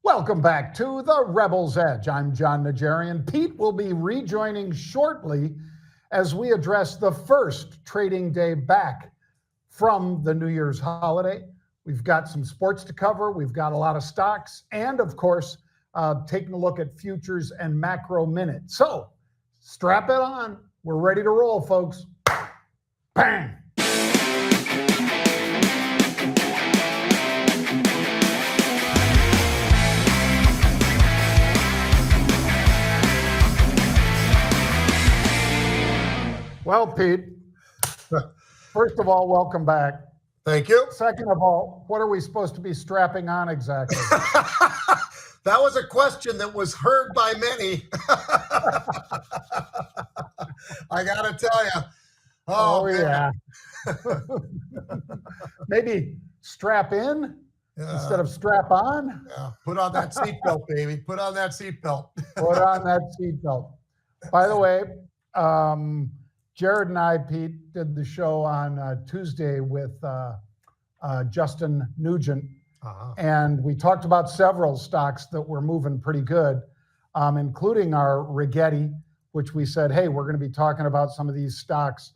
Welcome back to the Rebel's Edge. I'm John Najarian. Pete will be rejoining shortly as we address the first trading day back from the New Year's holiday. We've got some sports to cover. We've got a lot of stocks and, of course, taking a look at futures and macro minute. So strap it on. We're ready to roll, folks. Bang! Well, Pete, first of all, welcome back. Thank you. Second of all, what are we supposed to be strapping on exactly? That was a question that was heard by many. I got to tell you. Oh yeah. Maybe strap in instead of strap on? Yeah. Put on that seatbelt, baby. Put on that seatbelt. Put on that seatbelt. By the way, Jared and I, Pete, did the show on Tuesday with Justin Nugent, and we talked about several stocks that were moving pretty good, including our Rigetti, which we said, hey, we're going to be talking about some of these stocks.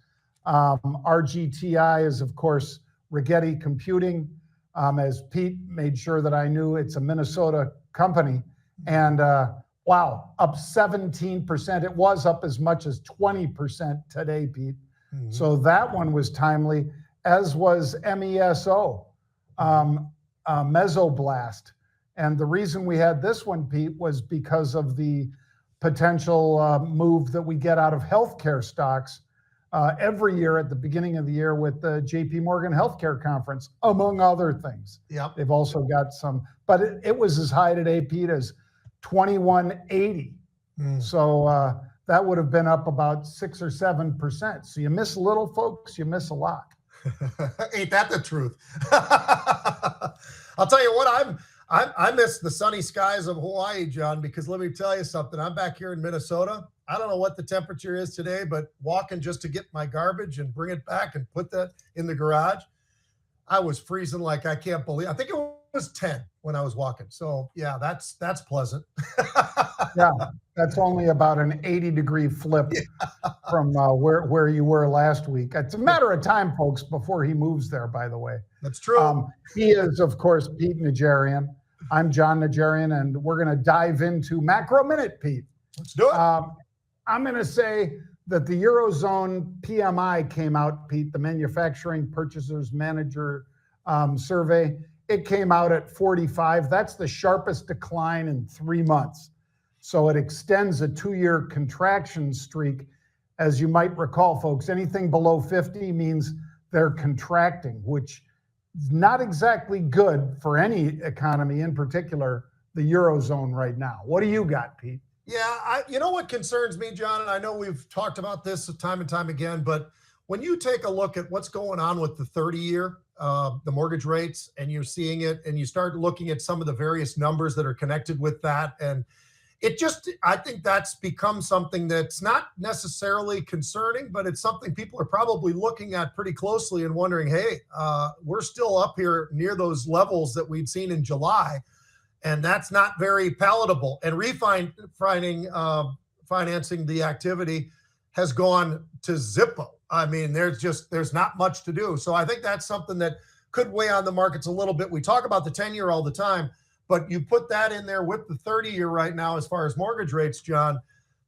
RGTI is, of course, Rigetti Computing. As Pete made sure that I knew, it's a Minnesota company. And wow, up 17%. It was up as much as 20% today, Pete. Mm-hmm. So that one was timely, as was MESO, Mesoblast. And the reason we had this one, Pete, was because of the potential move that we get out of healthcare stocks every year at the beginning of the year with the JP Morgan Healthcare Conference, among other things. Yep. They've also got some, but it was as high today, Pete, as 2180. So that would have been up about 6 or 7%. So you miss a little, folks, you miss a lot. Ain't that the truth? I'll tell you what, I miss the sunny skies of Hawaii, John, because let me tell you something. I'm back here in Minnesota. I don't know what the temperature is today, but walking just to get my garbage and bring it back and put that in the garage, I was freezing like I can't believe. I think it was 10 when I was walking. So yeah, that's pleasant. Yeah, that's only about an 80-degree flip from where you were last week. It's a matter of time, folks, before he moves there, by the way. That's true. He is, of course, Pete Najarian. I'm John Najarian, and we're going to dive into Macro Minute, Pete. Let's do it. I'm going to say that the Eurozone PMI came out, Pete, the Manufacturing Purchasers Manager survey. It came out at 45. That's the sharpest decline in 3 months. So it extends a 2-year contraction streak. As you might recall, folks, anything below 50 means they're contracting, which is not exactly good for any economy, in particular, the Eurozone right now. What do you got, Pete? Yeah, you know what concerns me, John, and I know we've talked about this time and time again, but when you take a look at what's going on with the 30-year, the mortgage rates, and you're seeing it, and you start looking at some of the various numbers that are connected with that, and I think that's become something that's not necessarily concerning, but it's something people are probably looking at pretty closely and wondering, hey, we're still up here near those levels that we'd seen in July, and that's not very palatable. And financing the activity has gone to Zippo. I mean, there's not much to do. So I think that's something that could weigh on the markets a little bit. We talk about the 10-year all the time, but you put that in there with the 30-year right now as far as mortgage rates, John,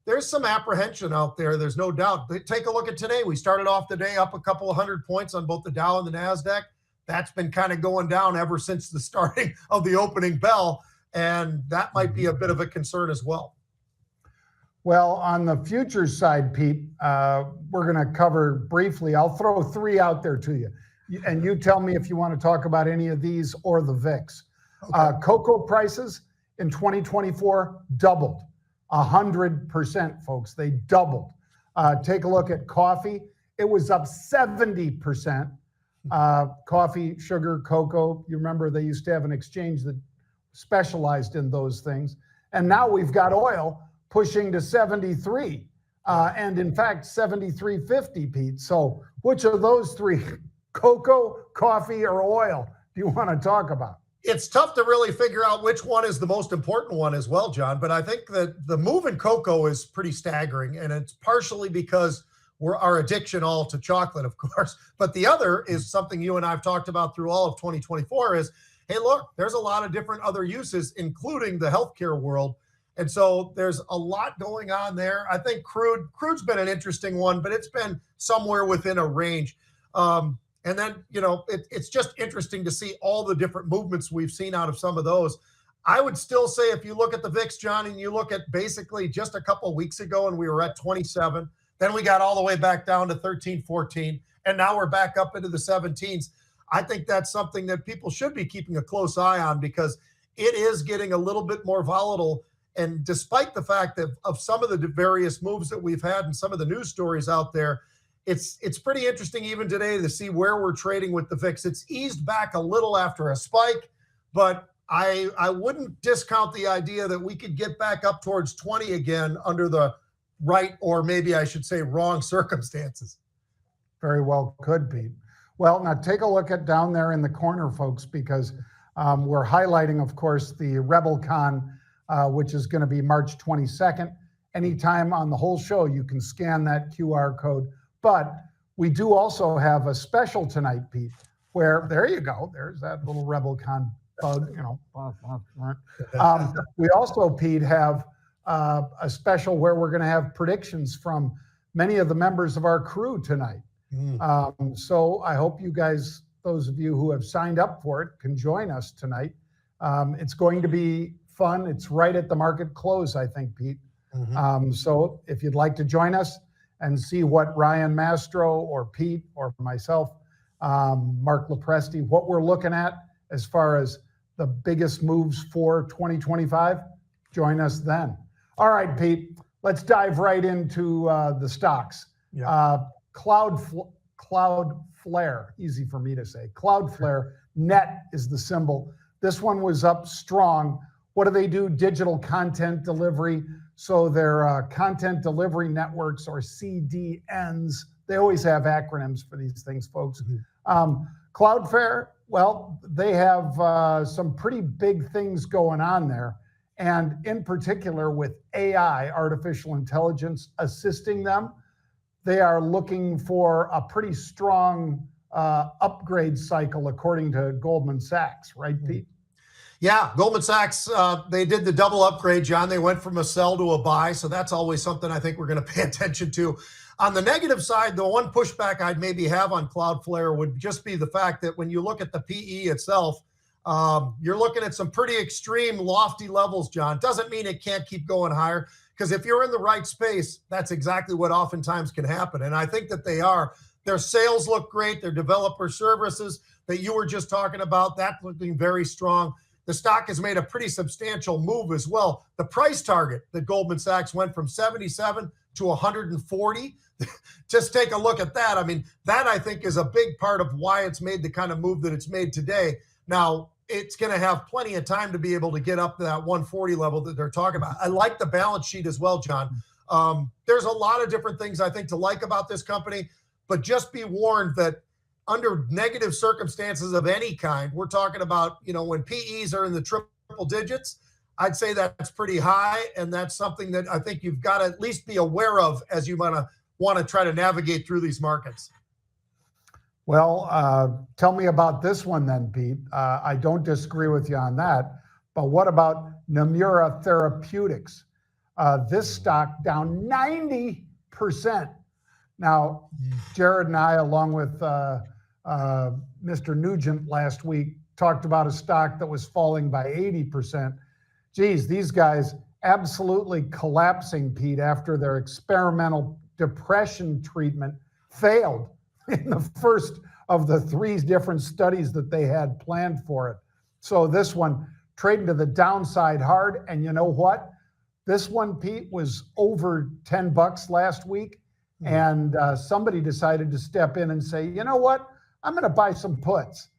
there's some apprehension out there. There's no doubt. Take a look at today. We started off the day up a couple of 100 points on both the Dow and the NASDAQ. That's been kind of going down ever since the starting of the opening bell, and that might be a bit of a concern as well. Well, on the futures side, Pete, we're going to cover briefly. I'll throw 3 out there to you, and you tell me if you want to talk about any of these or the VIX. Okay. Cocoa prices in 2024 doubled, 100%, folks. They doubled. Take a look at coffee. It was up 70%. Coffee, sugar, cocoa. You remember they used to have an exchange that specialized in those things. And now we've got oil pushing to 73, and in fact, 73.50, Pete. So which of those 3, cocoa, coffee, or oil, do you want to talk about? It's tough to really figure out which one is the most important one as well, John. But I think that the move in cocoa is pretty staggering, and it's partially because we're our addiction all to chocolate, of course. But the other is something you and I've talked about through all of 2024 is, hey, look, there's a lot of different other uses, including the healthcare world. And so there's a lot going on there. I think crude's been an interesting one, but it's been somewhere within a range. And then, it's just interesting to see all the different movements we've seen out of some of those. I would still say if you look at the VIX, John, and you look at basically just a couple of weeks ago and we were at 27, then we got all the way back down to 13, 14, and now we're back up into the 17s. I think that's something that people should be keeping a close eye on because it is getting a little bit more volatile. And despite the fact that of some of the various moves that we've had and some of the news stories out there, it's pretty interesting even today to see where we're trading with the VIX. It's eased back a little after a spike, but I wouldn't discount the idea that we could get back up towards 20 again under the right, or maybe I should say wrong circumstances. Very well could be. Well, now take a look at down there in the corner, folks, because we're highlighting, of course, the Rebelcon, which is going to be March 22nd. Anytime on the whole show, you can scan that QR code. But we do also have a special tonight, Pete, where, there you go, there's that little Rebelcon bug, we also, Pete, have a special where we're going to have predictions from many of the members of our crew tonight. So I hope you guys, those of you who have signed up for it, can join us tonight. It's going to be fun. It's right at the market close, I think, Pete. So if you'd like to join us and see what Ryan Mastro or Pete or myself, Mark Lopresti, what we're looking at as far as the biggest moves for 2025, join us then. All right, Pete, let's dive right into the stocks. Yeah. Cloudflare, easy for me to say. Cloudflare, net is the symbol. This one was up strong. What do? Digital content delivery. So their content delivery networks, or CDNs, they always have acronyms for these things, folks. Cloudflare, well, they have some pretty big things going on there. And in particular with AI, artificial intelligence, assisting them, they are looking for a pretty strong upgrade cycle, according to Goldman Sachs, right, Pete? Yeah, Goldman Sachs, they did the double upgrade, John. They went from a sell to a buy, so that's always something I think we're going to pay attention to. On the negative side, the one pushback I'd maybe have on Cloudflare would just be the fact that when you look at the PE itself, you're looking at some pretty extreme, lofty levels, John. Doesn't mean it can't keep going higher, because if you're in the right space, that's exactly what oftentimes can happen. And I think that they are. Their sales look great. Their developer services that you were just talking about, that's looking very strong. The stock has made a pretty substantial move as well. The price target that Goldman Sachs went from 77 to 140. Just take a look at that. I mean, that I think is a big part of why it's made the kind of move that it's made today. Now, it's going to have plenty of time to be able to get up to that 140 level that they're talking about. I like the balance sheet as well, John. There's a lot of different things I think to like about this company, but just be warned that under negative circumstances of any kind, we're talking about, when PEs are in the triple digits, I'd say that's pretty high. And that's something that I think you've got to at least be aware of as you want to try to navigate through these markets. Well, tell me about this one then, Pete. I don't disagree with you on that, but what about Neumora Therapeutics? This stock down 90%. Now, Jared and I, along with Mr. Nugent last week, talked about a stock that was falling by 80%. Geez, these guys absolutely collapsing, Pete, after their experimental depression treatment failed in the first of the 3 different studies that they had planned for it. So this one trading to the downside hard. And you know what? This one, Pete, was over $10 last week. And somebody decided to step in and say, you know what? I'm going to buy some puts.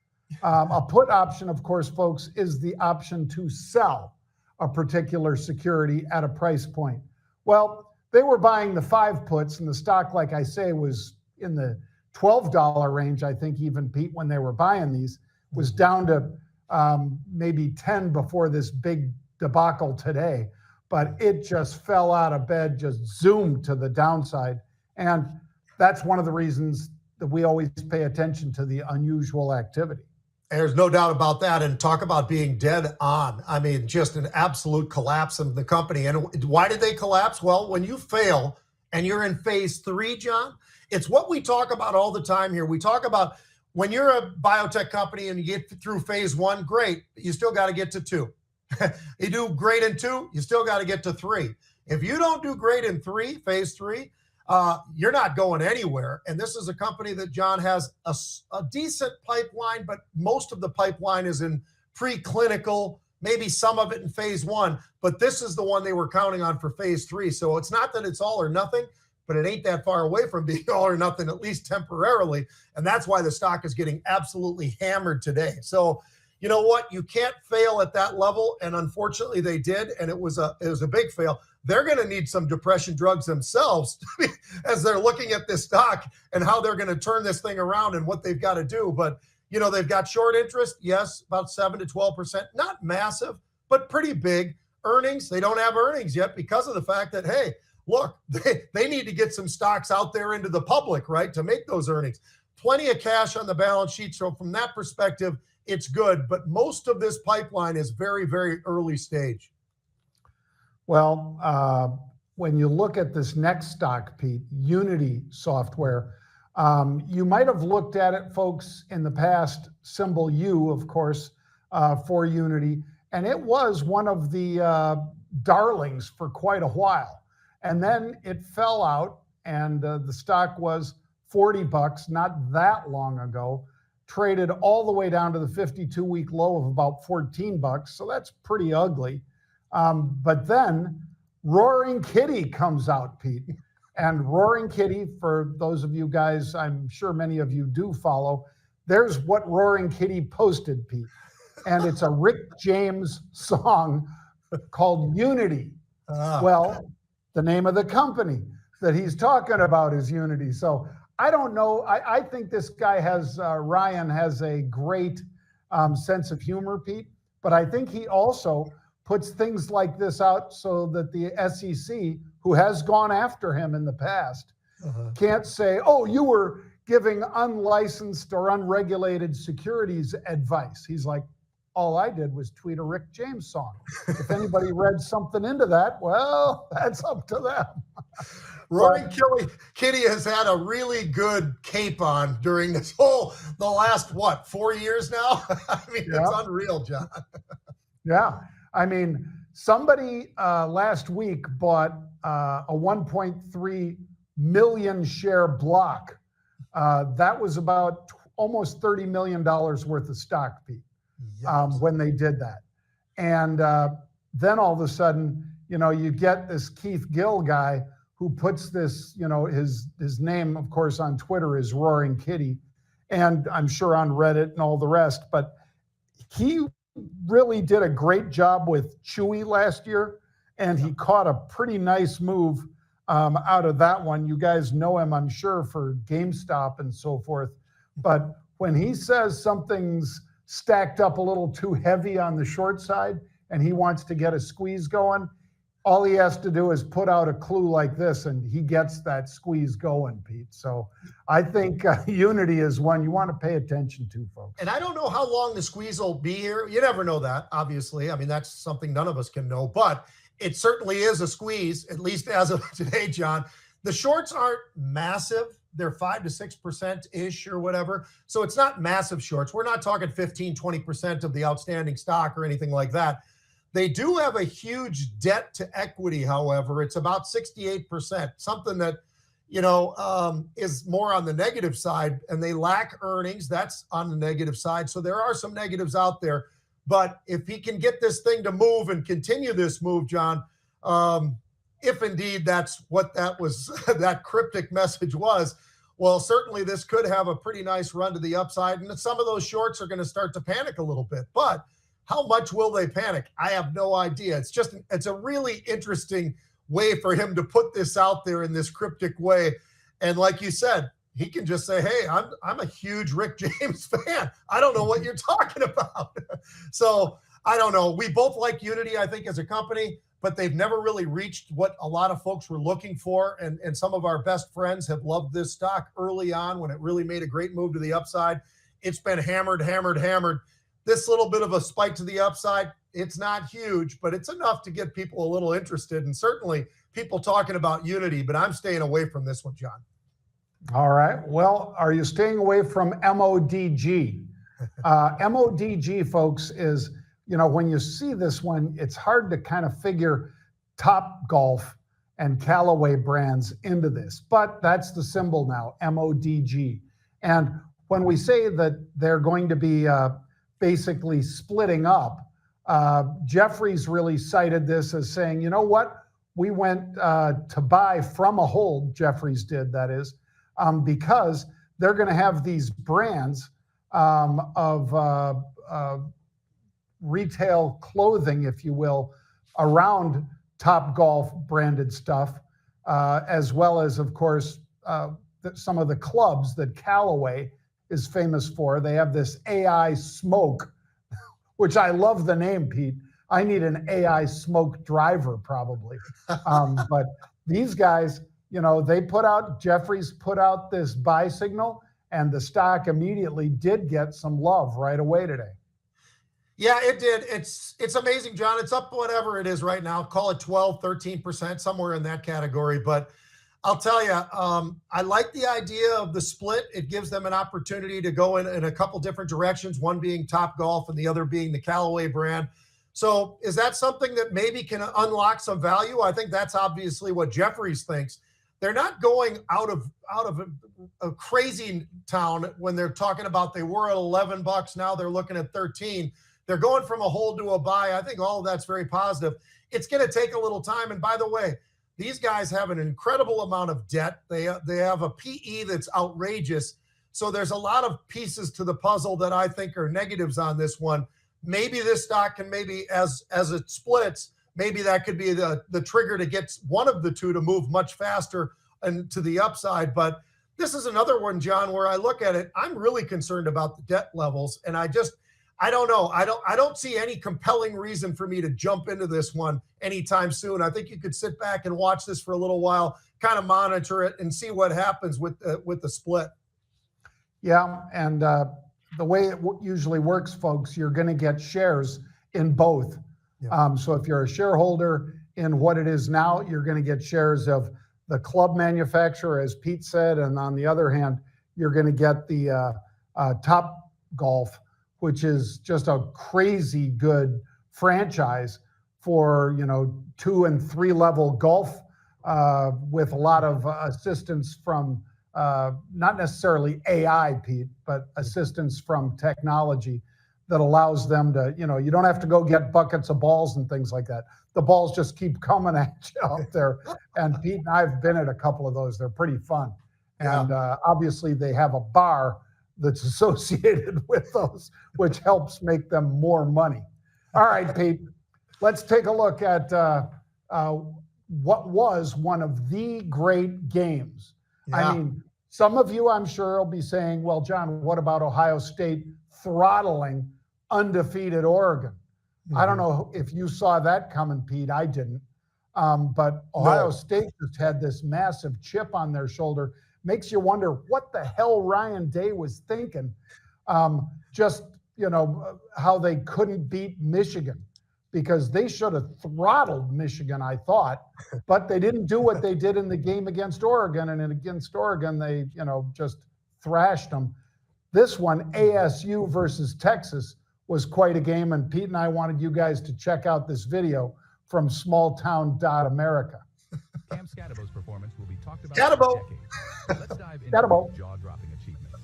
A put option, of course, folks, is the option to sell a particular security at a price point. Well, they were buying the 5 puts, and the stock, like I say, was in the $12 range, I think, even, Pete, when they were buying these, was down to maybe 10 before this big debacle today, but it just fell out of bed, just zoomed to the downside. And that's one of the reasons that we always pay attention to the unusual activity. There's no doubt about that. And talk about being dead on. I mean, just an absolute collapse of the company. And why did they collapse? Well, when you fail and you're in phase 3, John, it's what we talk about all the time here. We talk about when you're a biotech company and you get through phase 1, great, but you still got to get to 2. You do great in 2, you still got to get to 3. If you don't do great in phase 3, you're not going anywhere. And this is a company that, John, has a decent pipeline, but most of the pipeline is in preclinical, maybe some of it in phase 1, but this is the one they were counting on for phase 3. So it's not that it's all or nothing, but it ain't that far away from being all or nothing, at least temporarily. And that's why the stock is getting absolutely hammered today. So you know what? You can't fail at that level. And unfortunately they did. And it was a big fail. They're going to need some depression drugs themselves as they're looking at this stock and how they're going to turn this thing around and what they've got to do. But, you know, they've got short interest. Yes, about 7 to 12%, not massive, but pretty big. Earnings, they don't have earnings yet because of the fact that, hey, look, they need to get some stocks out there into the public, right, to make those earnings. Plenty of cash on the balance sheet. So from that perspective, it's good. But most of this pipeline is very, very early stage. Well, when you look at this next stock, Pete, Unity Software, you might have looked at it, folks, in the past, symbol U, of course, for Unity. And it was one of the darlings for quite a while. And then it fell out, and the stock was $40 not that long ago, traded all the way down to the 52-week low of about $14. So that's pretty ugly. But then Roaring Kitty comes out, Pete. And Roaring Kitty, for those of you guys, I'm sure many of you do follow, there's what Roaring Kitty posted, Pete. And it's a Rick James song called Unity. Well, the name of the company that he's talking about is Unity. So I don't know. I think this guy has, Ryan has a great sense of humor, Pete. But I think he also puts things like this out so that the SEC, who has gone after him in the past, can't say, oh, you were giving unlicensed or unregulated securities advice. He's like, all I did was tweet a Rick James song. If anybody read something into that, well, that's up to them. Roaring Kitty has had a really good cape on during the last, 4 years now? I mean, It's unreal, John. Yeah. I mean, somebody last week bought a 1.3 million share block. That was about almost $30 million worth of stock, Pete. When they did that. And then all of a sudden, you get this Keith Gill guy who puts this, his name, of course, on Twitter is Roaring Kitty, and I'm sure on Reddit and all the rest, but he really did a great job with Chewy last year, and he caught a pretty nice move out of that one. You guys know him, I'm sure, for GameStop and so forth. But when he says something's stacked up a little too heavy on the short side and he wants to get a squeeze going, all he has to do is put out a clue like this and he gets that squeeze going, Pete. So I think Unity is one you want to pay attention to, folks. And I don't know how long the squeeze will be here. You never know that, obviously. I mean, that's something none of us can know, but it certainly is a squeeze, at least as of today, John. The shorts aren't massive. They're 5 to 6%-ish or whatever. So it's not massive shorts. We're not talking 15, 20% of the outstanding stock or anything like that. They do have a huge debt to equity, however. It's about 68%, something that, is more on the negative side, and they lack earnings. That's on the negative side. So there are some negatives out there. But if he can get this thing to move and continue this move, John, if indeed that's what that was, that cryptic message was, well, certainly this could have a pretty nice run to the upside. And some of those shorts are going to start to panic a little bit. But how much will they panic? I have no idea. It's a really interesting way for him to put this out there in this cryptic way. And like you said, he can just say, hey, I'm a huge Rick James fan. I don't know what you're talking about. So I don't know. We both like Unity, I think, as a company, but they've never really reached what a lot of folks were looking for. And some of our best friends have loved this stock early on when it really made a great move to the upside. It's been hammered. This little bit of a spike to the upside, it's not huge, but it's enough to get people a little interested. And certainly people talking about Unity, but I'm staying away from this one, John. All right. Well, are you staying away from MODG? MODG, folks, is, when you see this one, it's hard to kind of figure Top Golf and Callaway brands into this, but that's the symbol now, MODG. And when we say that they're going to be basically splitting up, Jeffries really cited this as saying, you know what? We went to buy from a hold, Jeffries did, that is, because they're going to have these brands of retail clothing, if you will, around Top Golf branded stuff, as well as, of course, some of the clubs that Callaway is famous for. They have this AI smoke, which I love the name, Pete. I need an AI smoke driver probably. But these guys, Jeffries put out this buy signal, and the stock immediately did get some love right away today. Yeah, it did. It's amazing, John. It's up whatever it is right now. Call it 12, 13%, somewhere in that category. But I'll tell you, I like the idea of the split. It gives them an opportunity to go in a couple different directions, one being Top Golf and the other being the Callaway brand. So is that something that maybe can unlock some value? I think that's obviously what Jeffries thinks. They're not going out of a crazy town when they're talking about they were at $11, now they're looking at 13. They're going from a hold to a buy. I think all of that's very positive. It's going to take a little time. And by the way, these guys have an incredible amount of debt. They have a PE that's outrageous. So there's a lot of pieces to the puzzle that I think are negatives on this one. Maybe this stock can as it splits, maybe that could be the trigger to get one of the two to move much faster and to the upside. But this is another one, John, where I look at it, I'm really concerned about the debt levels. And I don't know. I don't see any compelling reason for me to jump into this one anytime soon. I think you could sit back and watch this for a little while, kind of monitor it and see what happens with the split. Yeah. And the way it usually works, folks, you're going to get shares in both. Yeah. So if you're a shareholder in what it is now, you're going to get shares of the club manufacturer, as Pete said. And on the other hand, you're going to get the Top Golf, which is just a crazy good franchise for, 2 and 3 level golf, with a lot of assistance from not necessarily AI, Pete, but assistance from technology that allows them to, you don't have to go get buckets of balls and things like that. The balls just keep coming at you out there. And Pete and I've been at a couple of those. They're pretty fun. Yeah. And obviously they have a bar that's associated with those, which helps make them more money. All right, Pete, let's take a look at what was one of the great games. Yeah. I mean, some of you, I'm sure, will be saying, well, John, what about Ohio State throttling undefeated Oregon? Mm-hmm. I don't know if you saw that coming, Pete. I didn't. But Ohio State just had this massive chip on their shoulder. Makes you wonder what the hell Ryan Day was thinking. How they couldn't beat Michigan, because they should have throttled Michigan, I thought, but they didn't do what they did in the game against Oregon. And against Oregon, they, just thrashed them. This one, ASU versus Texas, was quite a game. And Pete and I wanted you guys to check out this video from smalltown.america. Cam Scadabo's performance will be talked about for decades. Let's dive into jaw-dropping achievements.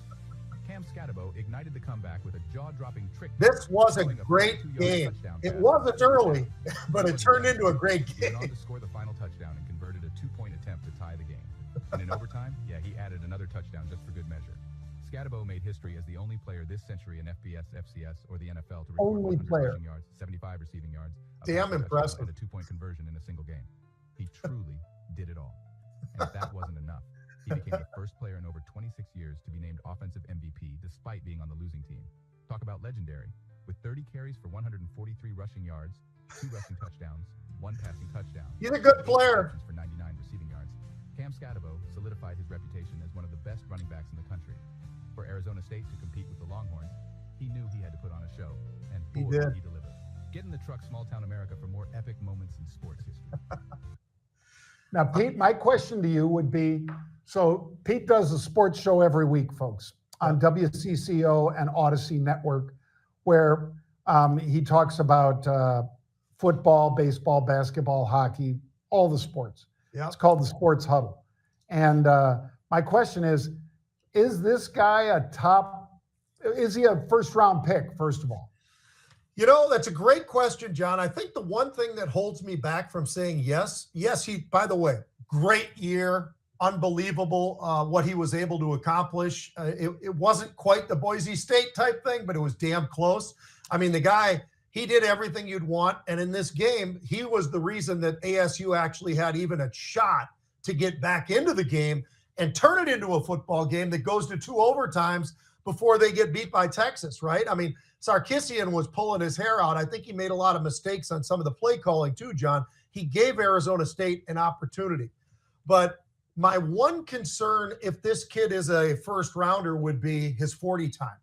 Cam Scadabo ignited the comeback with a jaw-dropping trick. This was a great game. It wasn't early, but it turned into a great game. He went on to score the final touchdown and converted a 2-point attempt to tie the game. And in overtime, he added another touchdown just for good measure. Scadabo made history as the only player this century in FBS, FCS, or the NFL to record 100 rushing yards, 75 receiving yards, damn impressive, and a 2-point conversion in a single game. He truly did it all. And if that wasn't enough, he He became the first player in over 26 years to be named offensive MVP despite being on the losing team. Talk about legendary. With 30 carries for 143 rushing yards, 2 rushing touchdowns, 1 passing touchdown. He's a good player. For 99 receiving yards. Cam Scatabo solidified his reputation as one of the best running backs in the country. For Arizona State to compete with the Longhorns, he knew he had to put on a show, and He boy, did. he delivered. Get in the truck, small town America, for more epic moments in sports history. Now, Pete, my question to you would be, so Pete does a sports show every week, folks, on WCCO and Odyssey Network, where he talks about football, baseball, basketball, hockey, all the sports. Yeah. It's called the Sports Huddle. And my question is this guy is he a first round pick, first of all? You know, that's a great question, John. I think the one thing that holds me back from saying yes, he, by the way, great year, unbelievable what he was able to accomplish. It wasn't quite the Boise State type thing, but it was damn close. I mean, the guy, he did everything you'd want. And in this game, he was the reason that ASU actually had even a shot to get back into the game and turn it into a football game that goes to 2 overtimes before they get beat by Texas, right? I mean, Sarkisian was pulling his hair out. I think he made a lot of mistakes on some of the play calling too, John. He gave Arizona State an opportunity. But my one concern, if this kid is a first rounder, would be his 40 time.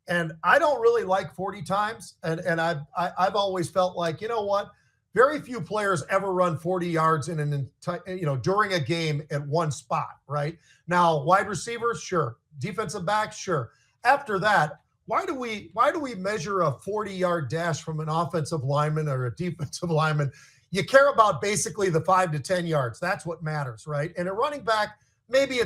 And I don't really like 40 times. And I've always felt like, you know what? Very few players ever run 40 yards in an entire, during a game at one spot, right? Now, wide receivers, sure. Defensive backs, sure. After that, why do we measure a 40-yard dash from an offensive lineman or a defensive lineman? You care about basically the 5 to 10 yards. That's what matters, right? And a running back, maybe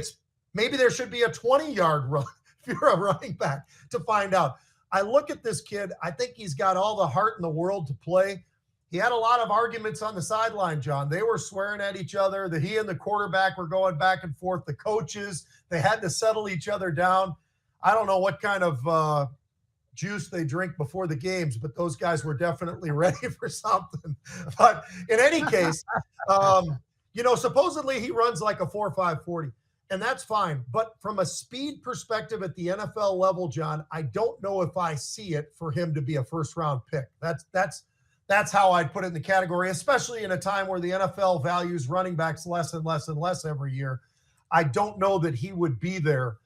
there should be a 20-yard run if you're a running back to find out. I look at this kid. I think he's got all the heart in the world to play. He had a lot of arguments on the sideline, John. They were swearing at each other, that he and the quarterback were going back and forth. The coaches, they had to settle each other down. I don't know what kind of juice they drink before the games, but those guys were definitely ready for something. But in any case, supposedly he runs like a 4.5 40, and that's fine. But from a speed perspective at the NFL level, John, I don't know if I see it for him to be a first-round pick. That's how I'd put it in the category, especially in a time where the NFL values running backs less and less and less every year. I don't know that he would be there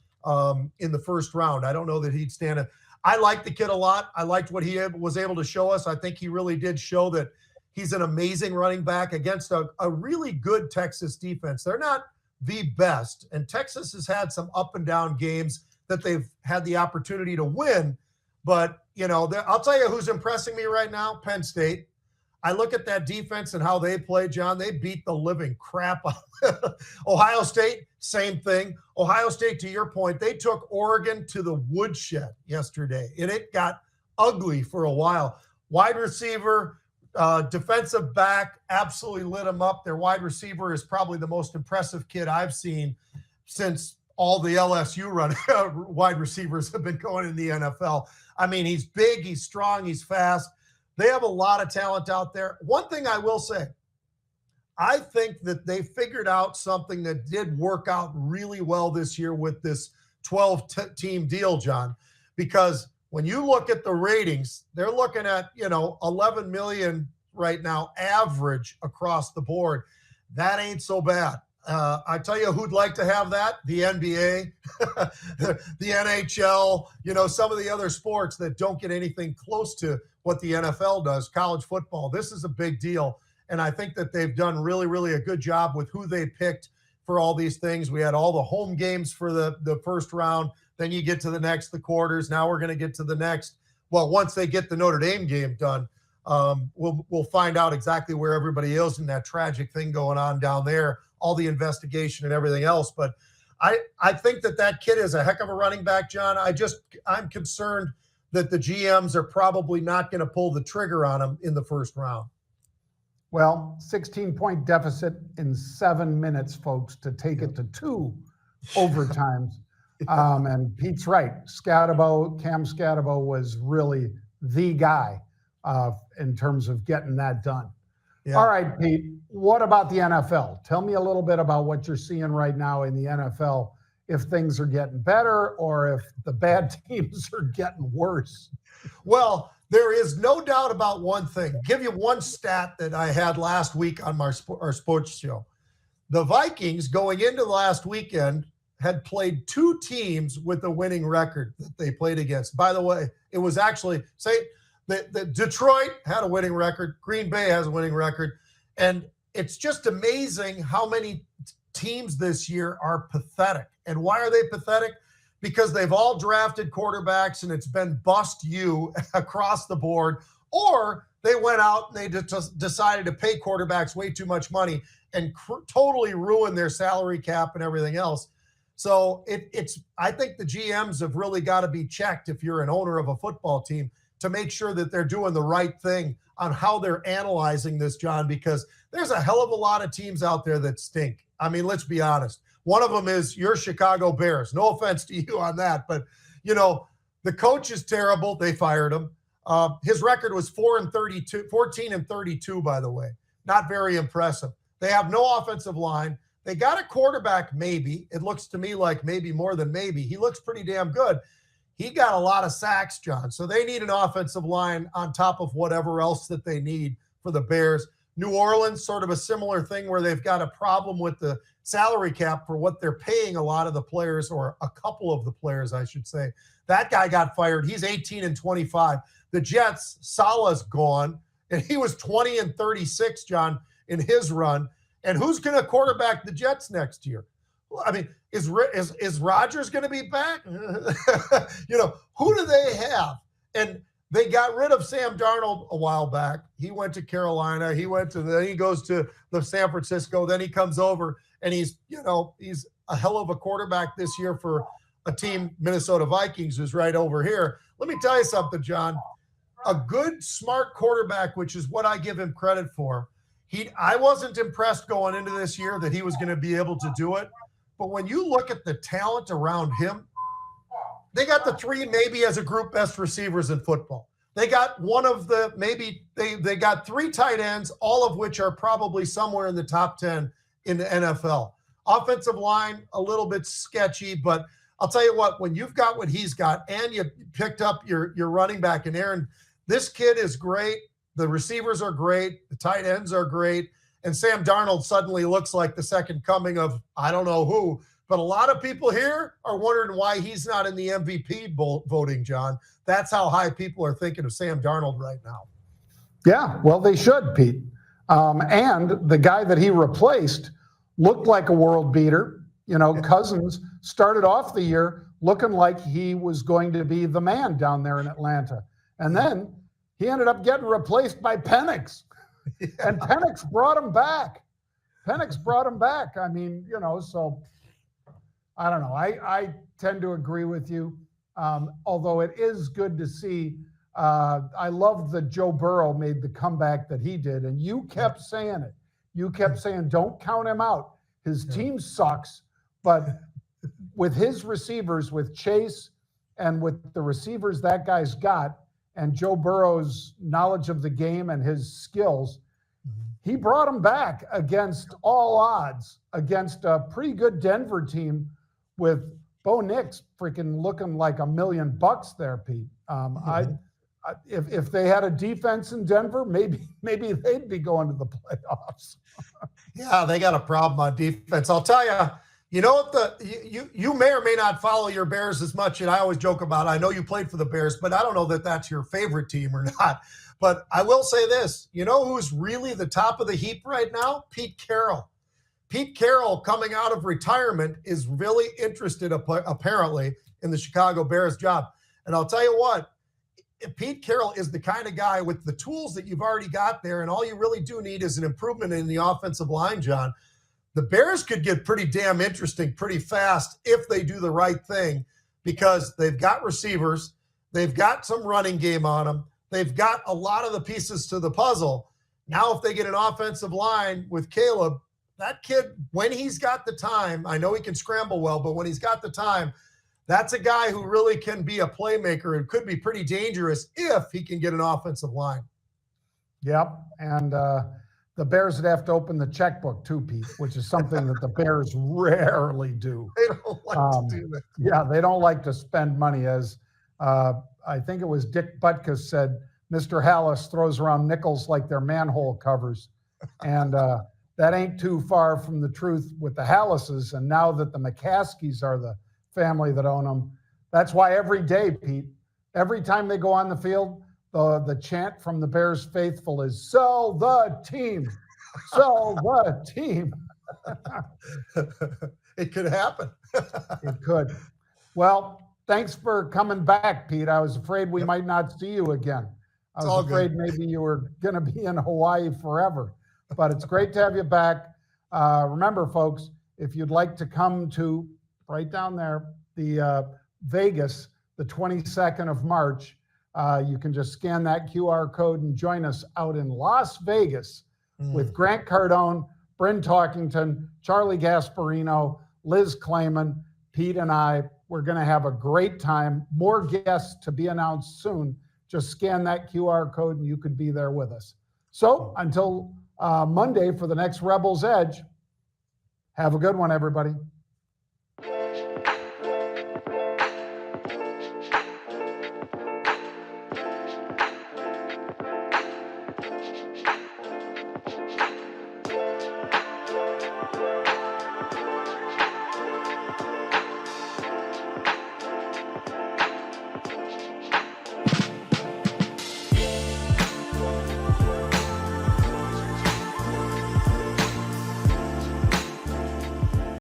in the first round. I don't know that he'd stand it. I like the kid a lot. I liked what he was able to show us. I think he really did show that he's an amazing running back against a really good Texas defense. They're not the best, and Texas has had some up and down games that they've had the opportunity to win. But, I'll tell you who's impressing me right now, Penn State. I look at that defense and how they play, John. They beat the living crap out of Ohio State, same thing. Ohio State, to your point, they took Oregon to the woodshed yesterday, and it got ugly for a while. Wide receiver, defensive back, absolutely lit them up. Their wide receiver is probably the most impressive kid I've seen since all the LSU wide receivers have been going in the NFL. I mean, he's big, he's strong, he's fast. They have a lot of talent out there. One thing I will say, I think that they figured out something that did work out really well this year with this 12-team deal, John, because when you look at the ratings, they're looking at, 11 million right now, average across the board. That ain't so bad. I tell you who'd like to have that, the NBA, the NHL, some of the other sports that don't get anything close to what the NFL does, college football. This is a big deal. And I think that they've done really, really a good job with who they picked for all these things. We had all the home games for the first round. Then you get to the quarters. Now we're going to get to the next. Well, once they get the Notre Dame game done, we'll find out exactly where everybody is in that tragic thing going on down there, all the investigation and everything else. But I think that kid is a heck of a running back, John. I'm concerned that the GMs are probably not going to pull the trigger on him in the first round. Well, 16-point deficit in 7 minutes, folks, to take it to 2 overtimes. And Pete's right. Cam Scatabo was really the guy in terms of getting that done. Yeah. All right, Pete, what about the NFL? Tell me a little bit about what you're seeing right now in the NFL, if things are getting better or if the bad teams are getting worse. Well, there is no doubt about one thing. Give you one stat that I had last week on our sports show. The Vikings going into last weekend had played 2 teams with a winning record that they played against. By the way, it was actually the Detroit had a winning record. Green Bay has a winning record. And it's just amazing how many teams this year are pathetic. And why are they pathetic? Because they've all drafted quarterbacks and it's been bust you across the board, or they went out and they decided to pay quarterbacks way too much money and totally ruin their salary cap and everything else. So I think the GMs have really got to be checked if you're an owner of a football team to make sure that they're doing the right thing on how they're analyzing this, John, because there's a hell of a lot of teams out there that stink. I mean, let's be honest. One of them is your Chicago Bears. No offense to you on that, but, the coach is terrible. They fired him. His record was 14 and 32, by the way. Not very impressive. They have no offensive line. They got a quarterback, maybe. It looks to me like maybe more than maybe. He looks pretty damn good. He got a lot of sacks, John. So they need an offensive line on top of whatever else that they need for the Bears. New Orleans, sort of a similar thing where they've got a problem with the salary cap for what they're paying a lot of the players, or a couple of the players, I should say. That guy got fired. He's 18 and 25. The Jets, Salah's gone, and he was 20 and 36, John, in his run. And who's going to quarterback the Jets next year? I mean, is Rodgers going to be back? Who do they have? And they got rid of Sam Darnold a while back. He went to Carolina. Then he goes to the San Francisco. Then he comes over, and he's a hell of a quarterback this year for a team, Minnesota Vikings, who's right over here. Let me tell you something, John. A good, smart quarterback, which is what I give him credit for. I wasn't impressed going into this year that he was going to be able to do it. But when you look at the talent around him, they got the 3 maybe as a group best receivers in football. They got they got 3 tight ends, all of which are probably somewhere in the top 10 in the NFL. Offensive line, a little bit sketchy, but I'll tell you what, when you've got what he's got and you picked up your running back in Aaron, this kid is great. The receivers are great. The tight ends are great. And Sam Darnold suddenly looks like the second coming of I don't know who. But a lot of people here are wondering why he's not in the MVP voting, John. That's how high people are thinking of Sam Darnold right now. Yeah, well, they should, Pete. And the guy that he replaced looked like a world beater. Cousins started off the year looking like he was going to be the man down there in Atlanta. And then he ended up getting replaced by Penix. Yeah. And Penix brought him back. I mean, so I don't know. I tend to agree with you, although it is good to see. I love that Joe Burrow made the comeback that he did, and you kept saying it. You kept saying, don't count him out. His team sucks, but with his receivers, with Chase and with the receivers that guy's got, and Joe Burrow's knowledge of the game and his skills, he brought him back against all odds, against a pretty good Denver team with Bo Nix freaking looking like $1 million there, Pete. If they had a defense in Denver, maybe they'd be going to the playoffs. Yeah, they got a problem on defense. I'll tell you, you may or may not follow your Bears as much, and I always joke about it. I know you played for the Bears, but I don't know that that's your favorite team or not. But I will say this, who's really the top of the heap right now? Pete Carroll. Pete Carroll, coming out of retirement, is really interested apparently in the Chicago Bears job. And I'll tell you what, Pete Carroll is the kind of guy with the tools that you've already got there, and all you really do need is an improvement in the offensive line, John. The Bears could get pretty damn interesting pretty fast if they do the right thing, because they've got receivers, they've got some running game on them, they've got a lot of the pieces to the puzzle. Now if they get an offensive line with Caleb, that kid, when he's got the time, I know he can scramble well, but when he's got the time, that's a guy who really can be a playmaker and could be pretty dangerous if he can get an offensive line. Yep. And the Bears would have to open the checkbook too, Pete, which is something that the Bears rarely do. They don't like to do that. Yeah, they don't like to spend money. As I think it was Dick Butkus said, Mr. Hallis throws around nickels like they're manhole covers. And that ain't too far from the truth with the Hallises. And now that the McCaskies are the family that own them, that's why every day, Pete, every time they go on the field, the chant from the Bears faithful is "Sell the team, sell the team." It could happen. It could. Well, thanks for coming back, Pete. I was afraid we might not see you again. I was afraid maybe you were going to be in Hawaii forever, but it's great to have you back. Remember, folks, if you'd like to come to right down there, the Vegas, the 22nd of March, you can just scan that QR code and join us out in Las Vegas with Grant Cardone, Bryn Talkington, Charlie Gasparino, Liz Clayman, Pete, and I. We're going to have a great time. More guests to be announced soon. Just scan that QR code and you could be there with us. So until Monday for the next Rebels Edge, have a good one, everybody.